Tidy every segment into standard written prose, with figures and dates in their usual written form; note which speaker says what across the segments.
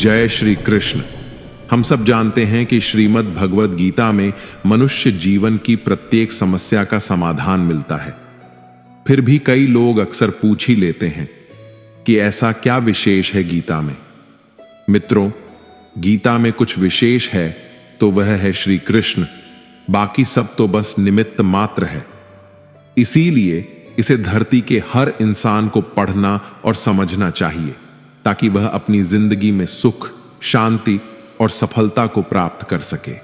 Speaker 1: जय श्री कृष्ण। हम सब जानते हैं कि श्रीमद् भगवद गीता में मनुष्य जीवन की प्रत्येक समस्या का समाधान मिलता है। फिर भी कई लोग अक्सर पूछ ही लेते हैं कि ऐसा क्या विशेष है गीता में। मित्रों, गीता में कुछ विशेष है तो वह है श्री कृष्ण, बाकी सब तो बस निमित्त मात्र है। इसीलिए इसे धरती के हर इंसान को पढ़ना और समझना चाहिए ताकि वह अपनी जिंदगी में सुख, शांति और सफलता को प्राप्त कर सके।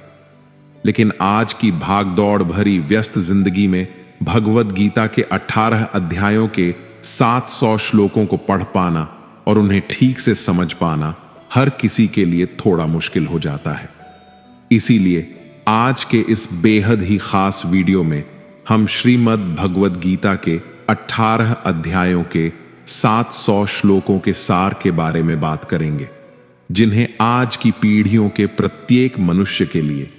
Speaker 1: लेकिन आज की भागदौड़ भरी व्यस्त जिंदगी में भगवद गीता के 18 अध्यायों के 700 श्लोकों को पढ़ पाना और उन्हें ठीक से समझ पाना हर किसी के लिए थोड़ा मुश्किल हो जाता है। इसीलिए आज के इस बेहद ही खास वीडियो में हम श्रीमद् भगवद गीता के 18 अध्यायों के 700 श्लोकों के सार के बारे में बात करेंगे, जिन्हें आज की पीढ़ियों के प्रत्येक मनुष्य के लिए,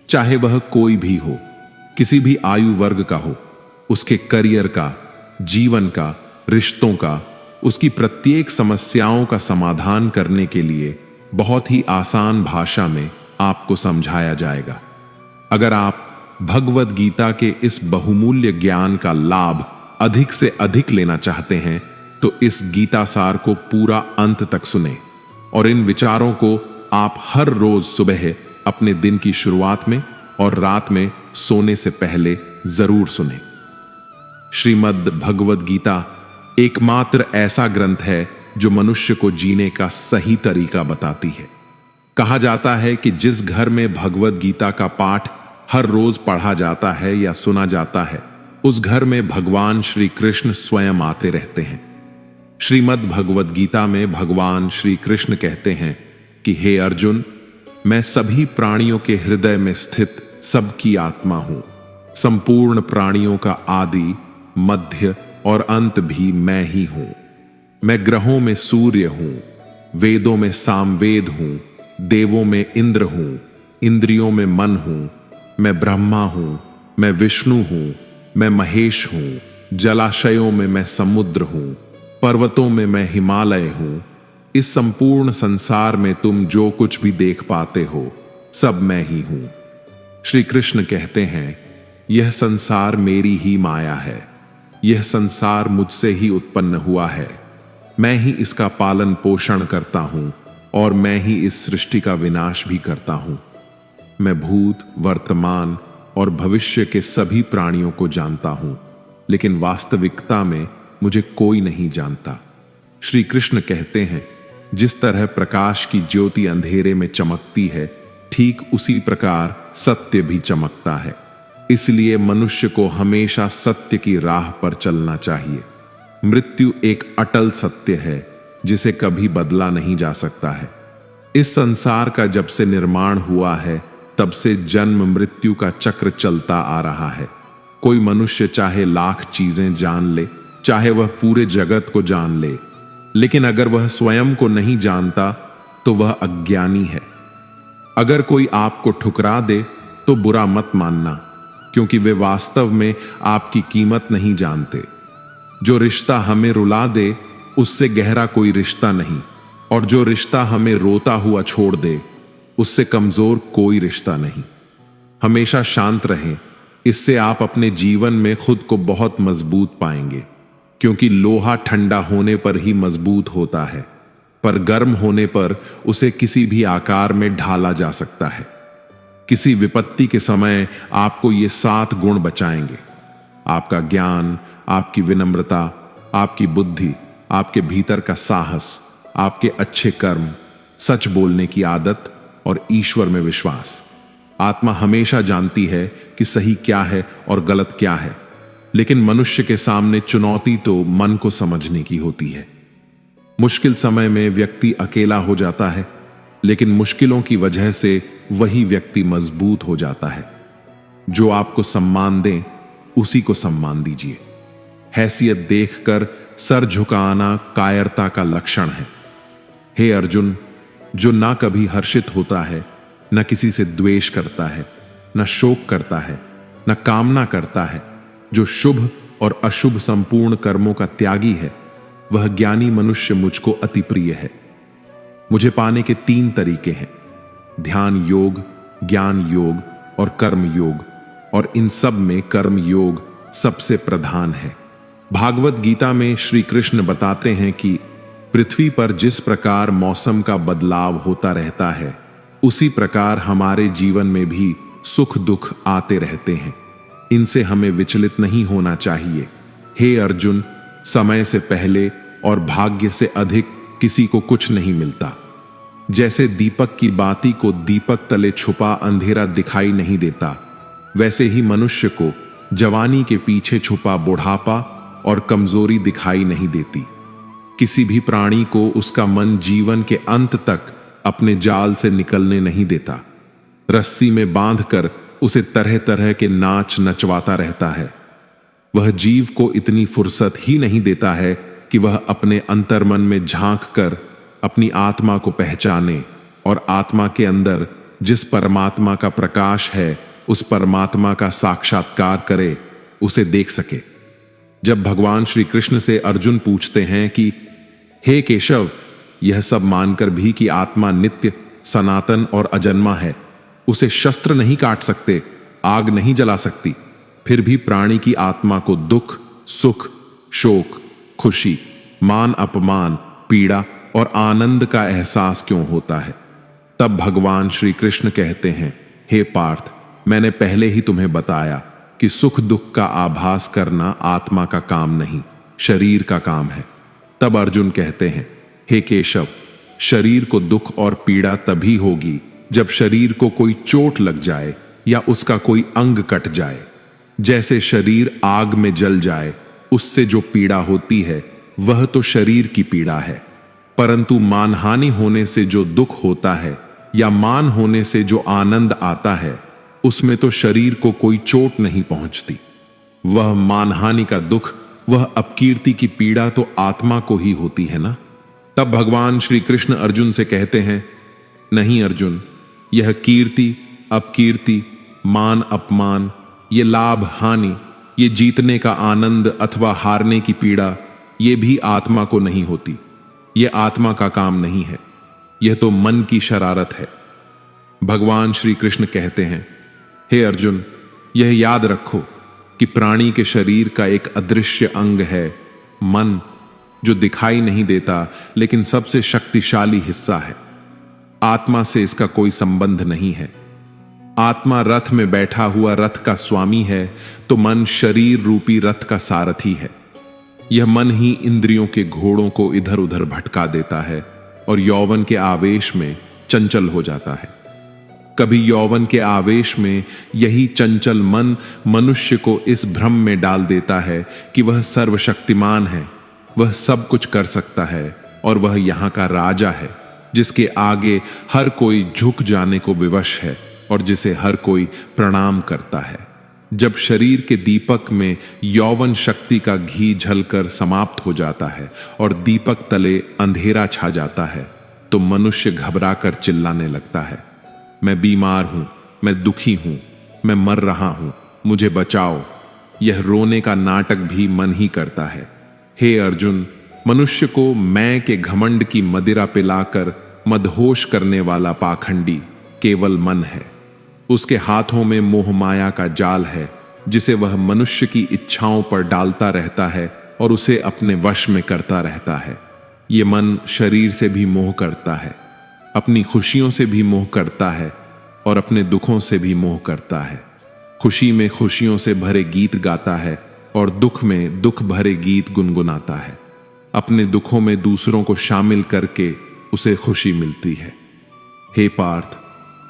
Speaker 1: चाहे वह कोई भी हो, किसी भी आयु वर्ग का हो, उसके करियर का, जीवन का, रिश्तों का, उसकी प्रत्येक समस्याओं का समाधान करने के लिए बहुत ही आसान भाषा में आपको समझाया जाएगा। अगर आप भगवद गीता के इस बहुमूल्य ज्ञान का लाभ अधिक से अधिक लेना चाहते हैं तो इस गीता सार को पूरा अंत तक सुने और इन विचारों को आप हर रोज सुबह अपने दिन की शुरुआत में और रात में सोने से पहले जरूर सुने। श्रीमद् भगवद गीता एकमात्र ऐसा ग्रंथ है जो मनुष्य को जीने का सही तरीका बताती है। कहा जाता है कि जिस घर में भगवद गीता का पाठ हर रोज पढ़ा जाता है या सुना जाता है, उस घर में भगवान श्री कृष्ण स्वयं आते रहते हैं। श्रीमद् भगवद गीता में भगवान श्री कृष्ण कहते हैं कि हे अर्जुन, मैं सभी प्राणियों के हृदय में स्थित सबकी आत्मा हूं। संपूर्ण प्राणियों का आदि, मध्य और अंत भी मैं ही हूं। मैं ग्रहों में सूर्य हूं, वेदों में सामवेद हूं, देवों में इंद्र हूं, इंद्रियों में मन हूं। मैं ब्रह्मा हूं, मैं विष्णु हूं, मैं महेश हूं। जलाशयों में मैं समुद्र हूं, पर्वतों में मैं हिमालय हूं। इस संपूर्ण संसार में तुम जो कुछ भी देख पाते हो, सब मैं ही हूं। श्री कृष्ण कहते हैं, यह संसार मेरी ही माया है। यह संसार मुझसे ही उत्पन्न हुआ है। मैं ही इसका पालन पोषण करता हूं और मैं ही इस सृष्टि का विनाश भी करता हूं। मैं भूत, वर्तमान और भविष्य के सभी प्राणियों को जानता हूं, लेकिन वास्तविकता में मुझे कोई नहीं जानता। श्री कृष्ण कहते हैं, जिस तरह प्रकाश की ज्योति अंधेरे में चमकती है, ठीक उसी प्रकार सत्य भी चमकता है। इसलिए मनुष्य को हमेशा सत्य की राह पर चलना चाहिए। मृत्यु एक अटल सत्य है जिसे कभी बदला नहीं जा सकता है। इस संसार का जब से निर्माण हुआ है, तब से जन्म मृत्यु का चक्र चलता आ रहा है। कोई मनुष्य चाहे लाख चीजें जान ले, चाहे वह पूरे जगत को जान ले, लेकिन अगर वह स्वयं को नहीं जानता तो वह अज्ञानी है। अगर कोई आपको ठुकरा दे तो बुरा मत मानना, क्योंकि वे वास्तव में आपकी कीमत नहीं जानते। जो रिश्ता हमें रुला दे, उससे गहरा कोई रिश्ता नहीं, और जो रिश्ता हमें रोता हुआ छोड़ दे, उससे कमजोर कोई रिश्ता नहीं। हमेशा शांत रहें, इससे आप अपने जीवन में खुद को बहुत मजबूत पाएंगे, क्योंकि लोहा ठंडा होने पर ही मजबूत होता है, पर गर्म होने पर उसे किसी भी आकार में ढाला जा सकता है। किसी विपत्ति के समय आपको ये 7 गुण बचाएंगे: आपका ज्ञान, आपकी विनम्रता, आपकी बुद्धि, आपके भीतर का साहस, आपके अच्छे कर्म, सच बोलने की आदत और ईश्वर में विश्वास। आत्मा हमेशा जानती है कि सही क्या है और गलत क्या है, लेकिन मनुष्य के सामने चुनौती तो मन को समझने की होती है। मुश्किल समय में व्यक्ति अकेला हो जाता है, लेकिन मुश्किलों की वजह से वही व्यक्ति मजबूत हो जाता है। जो आपको सम्मान दें, उसी को सम्मान दीजिए। हैसियत देखकर सर झुकाना कायरता का लक्षण है। हे अर्जुन, जो ना कभी हर्षित होता है, न किसी से द्वेष करता है, न शोक करता है, न कामना करता है, जो शुभ और अशुभ संपूर्ण कर्मों का त्यागी है, वह ज्ञानी मनुष्य मुझको अति प्रिय है। मुझे पाने के 3 तरीके हैं, ध्यान योग, ज्ञान योग और कर्म योग, और इन सब में कर्म योग सबसे प्रधान है। भागवत गीता में श्री कृष्ण बताते हैं कि पृथ्वी पर जिस प्रकार मौसम का बदलाव होता रहता है, उसी प्रकार हमारे जीवन में भी सुख दुख आते रहते हैं। इनसे हमें विचलित नहीं होना चाहिए। हे अर्जुन, समय से पहले और भाग्य से अधिक किसी को कुछ नहीं मिलता। जैसे दीपक की बाती को दीपक तले छुपा अंधेरा दिखाई नहीं देता, वैसे ही मनुष्य को जवानी के पीछे छुपा बुढ़ापा और कमजोरी दिखाई नहीं देती। किसी भी प्राणी को उसका मन जीवन के अंत तक अपने जाल से निकलने नहीं देता। रस्सी में बांधकर उसे तरह तरह के नाच नचवाता रहता है। वह जीव को इतनी फुर्सत ही नहीं देता है कि वह अपने अंतर्मन में झांक कर अपनी आत्मा को पहचाने और आत्मा के अंदर जिस परमात्मा का प्रकाश है, उस परमात्मा का साक्षात्कार करे, उसे देख सके। जब भगवान श्री कृष्ण से अर्जुन पूछते हैं कि हे केशव, यह सब मानकर भी कि आत्मा नित्य, सनातन और अजन्मा है, उसे शस्त्र नहीं काट सकते, आग नहीं जला सकती, फिर भी प्राणी की आत्मा को दुख, सुख, शोक, खुशी, मान अपमान, पीड़ा और आनंद का एहसास क्यों होता है? तब भगवान श्री कृष्ण कहते हैं, हे पार्थ, मैंने पहले ही तुम्हें बताया कि सुख दुख का आभास करना आत्मा का काम नहीं, शरीर का काम है। तब अर्जुन कहते हैं, हे केशव, शरीर को दुख और पीड़ा तभी होगी जब शरीर को कोई चोट लग जाए या उसका कोई अंग कट जाए। जैसे शरीर आग में जल जाए, उससे जो पीड़ा होती है वह तो शरीर की पीड़ा है, परंतु मानहानि होने से जो दुख होता है या मान होने से जो आनंद आता है, उसमें तो शरीर को कोई चोट नहीं पहुंचती। वह मानहानि का दुख, वह अपकीर्ति की पीड़ा तो आत्मा को ही होती है ना। तब भगवान श्री कृष्ण अर्जुन से कहते हैं, नहीं अर्जुन, यह कीर्ति अपकीर्ति, मान अपमान, ये लाभ हानि, ये जीतने का आनंद अथवा हारने की पीड़ा, ये भी आत्मा को नहीं होती। ये आत्मा का काम नहीं है, यह तो मन की शरारत है। भगवान श्री कृष्ण कहते हैं, हे अर्जुन, यह याद रखो कि प्राणी के शरीर का एक अदृश्य अंग है, मन, जो दिखाई नहीं देता लेकिन सबसे शक्तिशाली हिस्सा है। आत्मा से इसका कोई संबंध नहीं है। आत्मा रथ में बैठा हुआ रथ का स्वामी है, तो मन शरीर रूपी रथ का सारथी है। यह मन ही इंद्रियों के घोड़ों को इधर उधर भटका देता है और यौवन के आवेश में चंचल हो जाता है। कभी यौवन के आवेश में यही चंचल मन मनुष्य को इस भ्रम में डाल देता है कि वह सर्वशक्तिमान है, वह सब कुछ कर सकता है और वह यहाँ का राजा है, जिसके आगे हर कोई झुक जाने को विवश है और जिसे हर कोई प्रणाम करता है। जब शरीर के दीपक में यौवन शक्ति का घी झलकर समाप्त हो जाता है और दीपक तले अंधेरा छा जाता है, तो मनुष्य घबराकर चिल्लाने लगता है, मैं बीमार हूं, मैं दुखी हूं, मैं मर रहा हूं, मुझे बचाओ। यह रोने का नाटक भी मन ही करता है। हे अर्जुन, मनुष्य को मैं के घमंड की मदिरा पिलाकर मदहोश करने वाला पाखंडी केवल मन है। उसके हाथों में मोह माया का जाल है, जिसे वह मनुष्य की इच्छाओं पर डालता रहता है और उसे अपने वश में करता रहता है। ये मन शरीर से भी मोह करता है, अपनी खुशियों से भी मोह करता है और अपने दुखों से भी मोह करता है। खुशी में खुशियों से भरे गीत गाता है और दुख में दुख भरे गीत गुनगुनाता है। अपने दुखों में दूसरों को शामिल करके उसे खुशी मिलती है। हे पार्थ,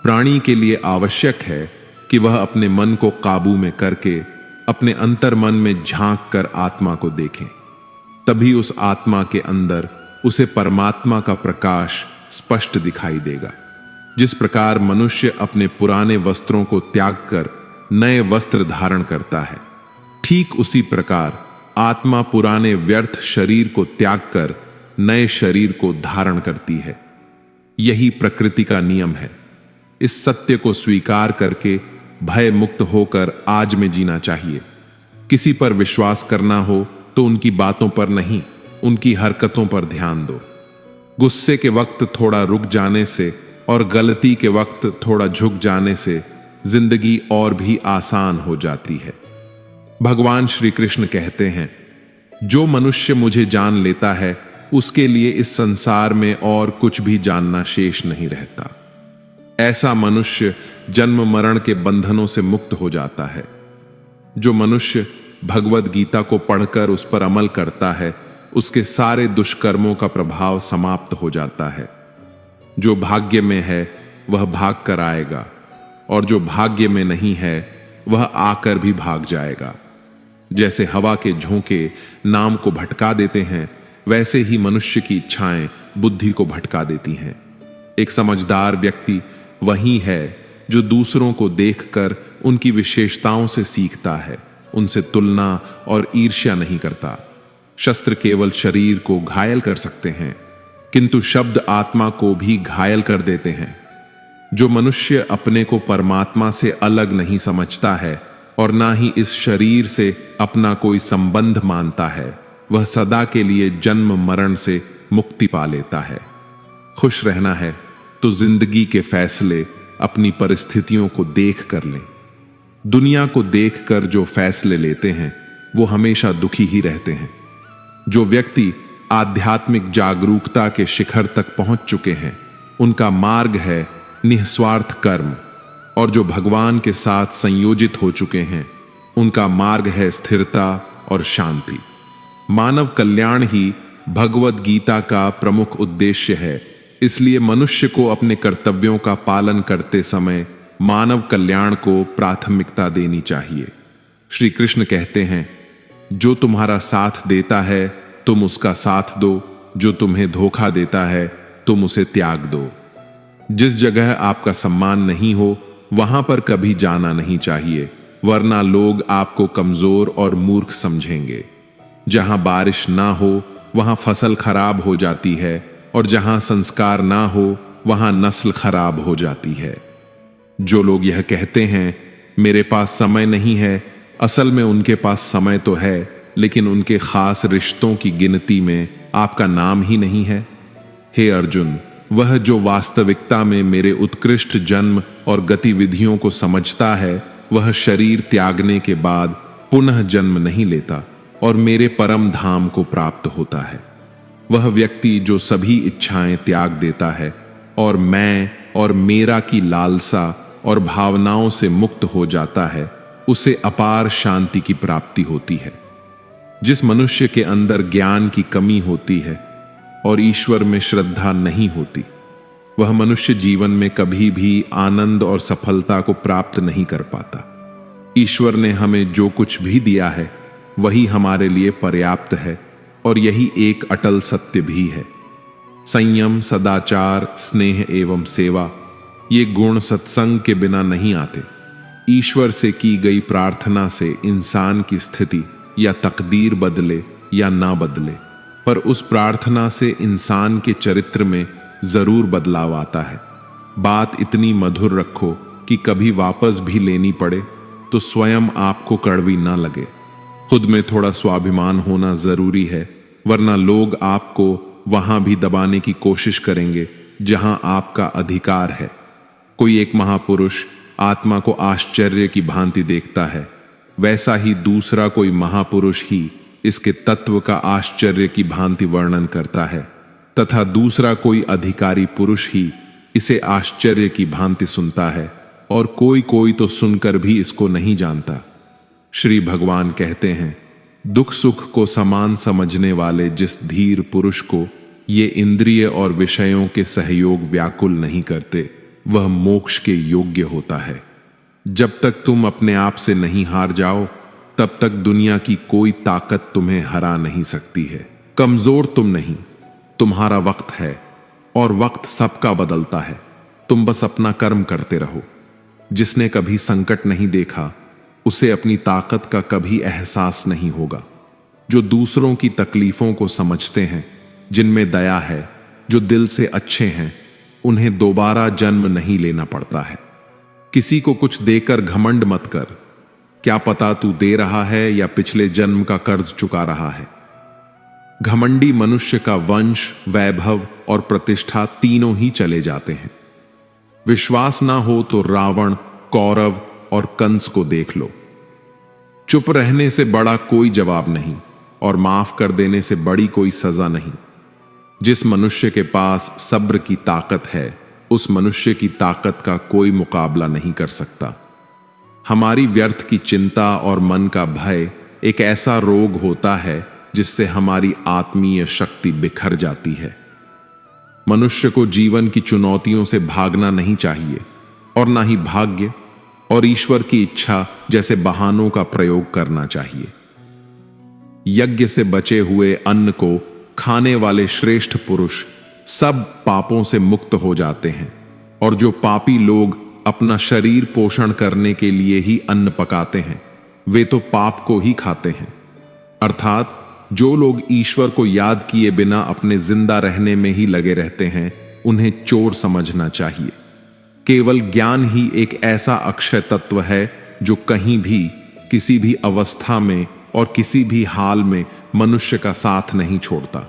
Speaker 1: प्राणी के लिए आवश्यक है कि वह अपने मन को काबू में करके अपने अंतर मन में झांक कर आत्मा को देखें। तभी उस आत्मा के अंदर उसे परमात्मा का प्रकाश स्पष्ट दिखाई देगा। जिस प्रकार मनुष्य अपने पुराने वस्त्रों को त्याग कर नए वस्त्र धारण करता है, ठीक उसी प्रकार आत्मा पुराने व्यर्थ शरीर को त्याग कर नए शरीर को धारण करती है। यही प्रकृति का नियम है। इस सत्य को स्वीकार करके भय मुक्त होकर आज में जीना चाहिए। किसी पर विश्वास करना हो तो उनकी बातों पर नहीं, उनकी हरकतों पर ध्यान दो। गुस्से के वक्त थोड़ा रुक जाने से और गलती के वक्त थोड़ा झुक जाने से जिंदगी और भी आसान हो जाती है। भगवान श्री कृष्ण कहते हैं, जो मनुष्य मुझे जान लेता है उसके लिए इस संसार में और कुछ भी जानना शेष नहीं रहता। ऐसा मनुष्य जन्म मरण के बंधनों से मुक्त हो जाता है। जो मनुष्य भगवद गीता को पढ़कर उस पर अमल करता है उसके सारे दुष्कर्मों का प्रभाव समाप्त हो जाता है। जो भाग्य में है वह भाग कर आएगा और जो भाग्य में नहीं है वह आकर भी भाग जाएगा। जैसे हवा के झोंके नाम को भटका देते हैं, वैसे ही मनुष्य की इच्छाएं बुद्धि को भटका देती हैं। एक समझदार व्यक्ति वही है जो दूसरों को देखकर उनकी विशेषताओं से सीखता है, उनसे तुलना और ईर्ष्या नहीं करता। शस्त्र केवल शरीर को घायल कर सकते हैं, किंतु शब्द आत्मा को भी घायल कर देते हैं। जो मनुष्य अपने को परमात्मा से अलग नहीं समझता है और ना ही इस शरीर से अपना कोई संबंध मानता है, वह सदा के लिए जन्म मरण से मुक्ति पा लेता है। खुश रहना है तो जिंदगी के फैसले अपनी परिस्थितियों को देख कर लें। दुनिया को देखकर जो फैसले लेते हैं वो हमेशा दुखी ही रहते हैं। जो व्यक्ति आध्यात्मिक जागरूकता के शिखर तक पहुंच चुके हैं उनका मार्ग है निस्वार्थ कर्म, और जो भगवान के साथ संयोजित हो चुके हैं उनका मार्ग है स्थिरता और शांति। मानव कल्याण ही भगवद गीता का प्रमुख उद्देश्य है, इसलिए मनुष्य को अपने कर्तव्यों का पालन करते समय मानव कल्याण को प्राथमिकता देनी चाहिए। श्री कृष्ण कहते हैं, जो तुम्हारा साथ देता है तुम उसका साथ दो, जो तुम्हें धोखा देता है तुम उसे त्याग दो। जिस जगह आपका सम्मान नहीं हो वहां पर कभी जाना नहीं चाहिए, वरना लोग आपको कमजोर और मूर्ख समझेंगे। जहां बारिश ना हो वहां फसल खराब हो जाती है और जहां संस्कार ना हो वहां नस्ल खराब हो जाती है। जो लोग यह कहते हैं मेरे पास समय नहीं है, असल में उनके पास समय तो है लेकिन उनके खास रिश्तों की गिनती में आपका नाम ही नहीं है। हे अर्जुन, वह जो वास्तविकता में मेरे उत्कृष्ट जन्म और गतिविधियों को समझता है वह शरीर त्यागने के बाद पुनः जन्म नहीं लेता और मेरे परम धाम को प्राप्त होता है। वह व्यक्ति जो सभी इच्छाएं त्याग देता है और मैं और मेरा की लालसा और भावनाओं से मुक्त हो जाता है, उसे अपार शांति की प्राप्ति होती है। जिस मनुष्य के अंदर ज्ञान की कमी होती है और ईश्वर में श्रद्धा नहीं होती, वह मनुष्य जीवन में कभी भी आनंद और सफलता को प्राप्त नहीं कर पाता। ईश्वर ने हमें जो कुछ भी दिया है वही हमारे लिए पर्याप्त है और यही एक अटल सत्य भी है। संयम, सदाचार, स्नेह एवं सेवा, ये गुण सत्संग के बिना नहीं आते। ईश्वर से की गई प्रार्थना से इंसान की स्थिति या तकदीर बदले या ना बदले, पर उस प्रार्थना से इंसान के चरित्र में जरूर बदलाव आता है। बात इतनी मधुर रखो कि कभी वापस भी लेनी पड़े तो स्वयं आपको कड़वी ना लगे। खुद में थोड़ा स्वाभिमान होना जरूरी है, वरना लोग आपको वहां भी दबाने की कोशिश करेंगे जहां आपका अधिकार है। कोई एक महापुरुष आत्मा को आश्चर्य की भांति देखता है, वैसा ही दूसरा कोई महापुरुष ही इसके तत्व का आश्चर्य की भांति वर्णन करता है, तथा दूसरा कोई अधिकारी पुरुष ही इसे आश्चर्य की भांति सुनता है और कोई कोई तो सुनकर भी इसको नहीं जानता। श्री भगवान कहते हैं, दुख सुख को समान समझने वाले जिस धीर पुरुष को ये इंद्रिय और विषयों के सहयोग व्याकुल नहीं करते, वह मोक्ष के योग्य होता है। जब तक तुम अपने आप से नहीं हार जाओ तब तक दुनिया की कोई ताकत तुम्हें हरा नहीं सकती है। कमजोर तुम नहीं, तुम्हारा वक्त है और वक्त सबका बदलता है। तुम बस अपना कर्म करते रहो। जिसने कभी संकट नहीं देखा उसे अपनी ताकत का कभी एहसास नहीं होगा। जो दूसरों की तकलीफों को समझते हैं, जिनमें दया है, जो दिल से अच्छे हैं, उन्हें दोबारा जन्म नहीं लेना पड़ता है। किसी को कुछ देकर घमंड मत कर, क्या पता तू दे रहा है या पिछले जन्म का कर्ज चुका रहा है। घमंडी मनुष्य का वंश, वैभव और प्रतिष्ठा तीनों ही चले जाते हैं। विश्वास ना हो तो रावण, कौरव और कंस को देख लो। चुप रहने से बड़ा कोई जवाब नहीं और माफ कर देने से बड़ी कोई सजा नहीं। जिस मनुष्य के पास सब्र की ताकत है, उस मनुष्य की ताकत का कोई मुकाबला नहीं कर सकता। हमारी व्यर्थ की चिंता और मन का भय एक ऐसा रोग होता है जिससे हमारी आत्मीय शक्ति बिखर जाती है। मनुष्य को जीवन की चुनौतियों से भागना नहीं चाहिए और ना ही भाग्य और ईश्वर की इच्छा जैसे बहानों का प्रयोग करना चाहिए। यज्ञ से बचे हुए अन्न को खाने वाले श्रेष्ठ पुरुष सब पापों से मुक्त हो जाते हैं, और जो पापी लोग अपना शरीर पोषण करने के लिए ही अन्न पकाते हैं, वे तो पाप को ही खाते हैं। अर्थात जो लोग ईश्वर को याद किए बिना अपने जिंदा रहने में ही लगे रहते हैं, उन्हें चोर समझना चाहिए। केवल ज्ञान ही एक ऐसा अक्षय तत्व है जो कहीं भी, किसी भी अवस्था में और किसी भी हाल में मनुष्य का साथ नहीं छोड़ता।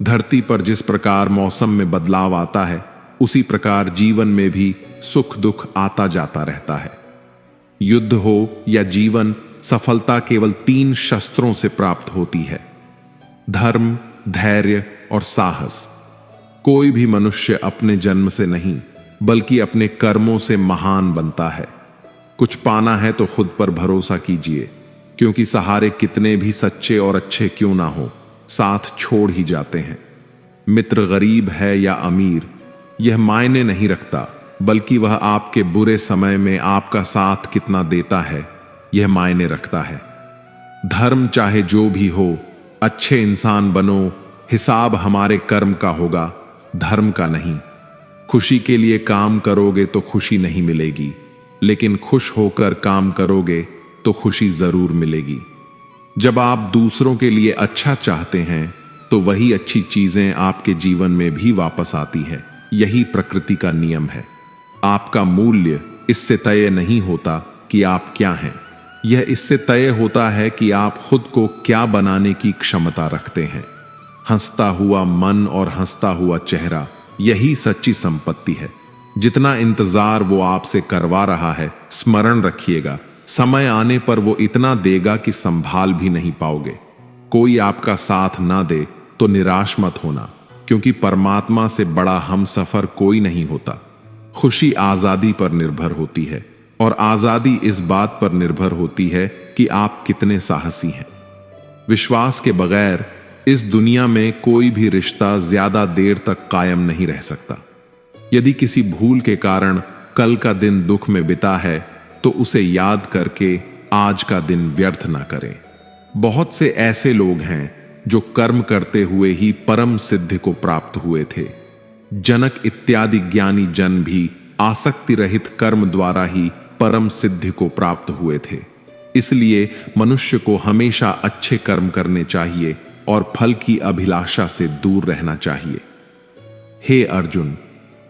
Speaker 1: धरती पर जिस प्रकार मौसम में बदलाव आता है, उसी प्रकार जीवन में भी सुख दुख आता जाता रहता है। युद्ध हो या जीवन, सफलता केवल 3 शस्त्रों से प्राप्त होती है: धर्म, धैर्य और साहस। कोई भी मनुष्य अपने जन्म से नहीं बल्कि अपने कर्मों से महान बनता है। कुछ पाना है तो खुद पर भरोसा कीजिए, क्योंकि सहारे कितने भी सच्चे और अच्छे क्यों ना हो, साथ छोड़ ही जाते हैं। मित्र गरीब है या अमीर, यह मायने नहीं रखता, बल्कि वह आपके बुरे समय में आपका साथ कितना देता है, यह मायने रखता है। धर्म चाहे जो भी हो, अच्छे इंसान बनो, हिसाब हमारे कर्म का होगा, धर्म का नहीं। खुशी के लिए काम करोगे तो खुशी नहीं मिलेगी, लेकिन खुश होकर काम करोगे तो खुशी जरूर मिलेगी। जब आप दूसरों के लिए अच्छा चाहते हैं तो वही अच्छी चीजें आपके जीवन में भी वापस आती है। यही प्रकृति का नियम है। आपका मूल्य इससे तय नहीं होता कि आप क्या हैं, यह इससे तय होता है कि आप खुद को क्या बनाने की क्षमता रखते हैं। हंसता हुआ मन और हंसता हुआ चेहरा, यही सच्ची संपत्ति है। जितना इंतजार वो आपसे करवा रहा है, स्मरण रखिएगा, समय आने पर वो इतना देगा कि संभाल भी नहीं पाओगे। कोई आपका साथ ना दे तो निराश मत होना, क्योंकि परमात्मा से बड़ा हमसफर कोई नहीं होता। खुशी आजादी पर निर्भर होती है, और आजादी इस बात पर निर्भर होती है कि आप कितने साहसी हैं। विश्वास के बगैर इस दुनिया में कोई भी रिश्ता ज्यादा देर तक कायम नहीं रह सकता। यदि किसी भूल के कारण कल का दिन दुख में बिता है, तो उसे याद करके आज का दिन व्यर्थ ना करें। बहुत से ऐसे लोग हैं जो कर्म करते हुए ही परम सिद्धि को प्राप्त हुए थे। जनक इत्यादि ज्ञानी जन भी आसक्ति रहित कर्म द्वारा ही परम सिद्धि को प्राप्त हुए थे। इसलिए मनुष्य को हमेशा अच्छे कर्म करने चाहिए और फल की अभिलाषा से दूर रहना चाहिए। हे अर्जुन,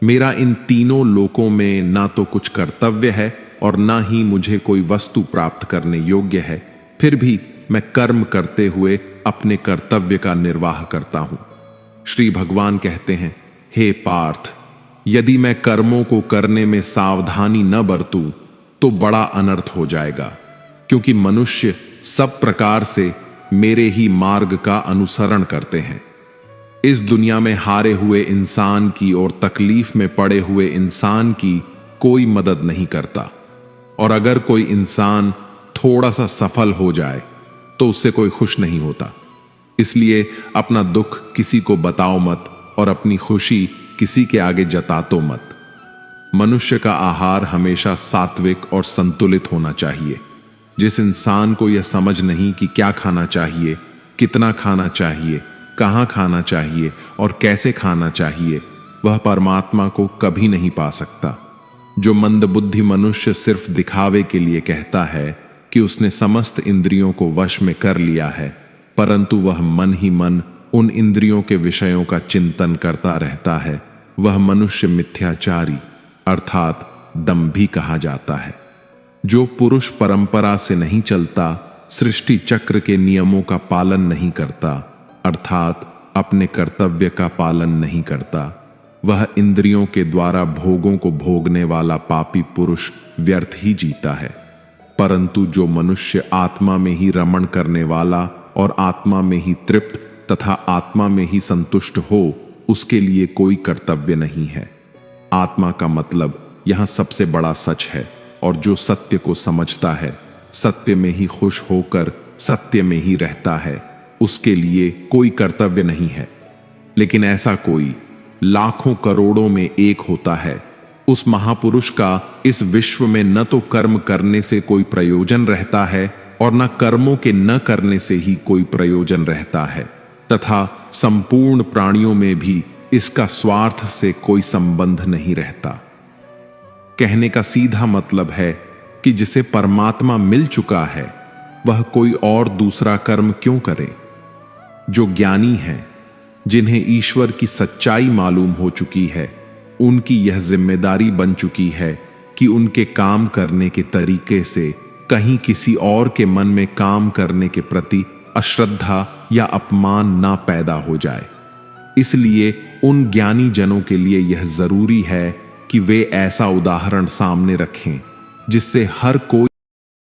Speaker 1: मेरा इन तीनों लोकों में ना तो कुछ कर्तव्य है और ना ही मुझे कोई वस्तु प्राप्त करने योग्य है, फिर भी मैं कर्म करते हुए अपने कर्तव्य का निर्वाह करता हूं। श्री भगवान कहते हैं, हे पार्थ, यदि मैं कर्मों को करने में सावधानी न बरतूं तो बड़ा अनर्थ हो जाएगा, क्योंकि मनुष्य सब प्रकार से मेरे ही मार्ग का अनुसरण करते हैं। इस दुनिया में हारे हुए इंसान की और तकलीफ में पड़े हुए इंसान की कोई मदद नहीं करता, और अगर कोई इंसान थोड़ा सा सफल हो जाए तो उससे कोई खुश नहीं होता। इसलिए अपना दुख किसी को बताओ मत और अपनी खुशी किसी के आगे जतातो मत। मनुष्य का आहार हमेशा सात्विक और संतुलित होना चाहिए। जिस इंसान को यह समझ नहीं कि क्या खाना चाहिए, कितना खाना चाहिए, कहां खाना चाहिए और कैसे खाना चाहिए, वह परमात्मा को कभी नहीं पा सकता। जो मंदबुद्धि मनुष्य सिर्फ दिखावे के लिए कहता है कि उसने समस्त इंद्रियों को वश में कर लिया है, परंतु वह मन ही मन उन इंद्रियों के विषयों का चिंतन करता रहता है, वह मनुष्य मिथ्याचारी अर्थात दंभी कहा जाता है। जो पुरुष परंपरा से नहीं चलता, सृष्टि चक्र के नियमों का पालन नहीं करता, अर्थात अपने कर्तव्य का पालन नहीं करता, वह इंद्रियों के द्वारा भोगों को भोगने वाला पापी पुरुष व्यर्थ ही जीता है। परंतु जो मनुष्य आत्मा में ही रमण करने वाला और आत्मा में ही तृप्त तथा आत्मा में ही संतुष्ट हो, उसके लिए कोई कर्तव्य नहीं है। आत्मा का मतलब यहां सबसे बड़ा सच है, और जो सत्य को समझता है, सत्य में ही खुश होकर सत्य में ही रहता है, उसके लिए कोई कर्तव्य नहीं है। लेकिन ऐसा कोई लाखों करोड़ों में एक होता है। उस महापुरुष का इस विश्व में न तो कर्म करने से कोई प्रयोजन रहता है और न कर्मों के न करने से ही कोई प्रयोजन रहता है, तथा संपूर्ण प्राणियों में भी इसका स्वार्थ से कोई संबंध नहीं रहता। कहने का सीधा मतलब है कि जिसे परमात्मा मिल चुका है, वह कोई और दूसरा कर्म क्यों करे। जो ज्ञानी हैं, जिन्हें ईश्वर की सच्चाई मालूम हो चुकी है, उनकी यह जिम्मेदारी बन चुकी है कि उनके काम करने के तरीके से कहीं किसी और के मन में काम करने के प्रति अश्रद्धा या अपमान ना पैदा हो जाए। इसलिए उन ज्ञानी जनों के लिए यह जरूरी है कि वे ऐसा उदाहरण सामने रखें जिससे हर कोई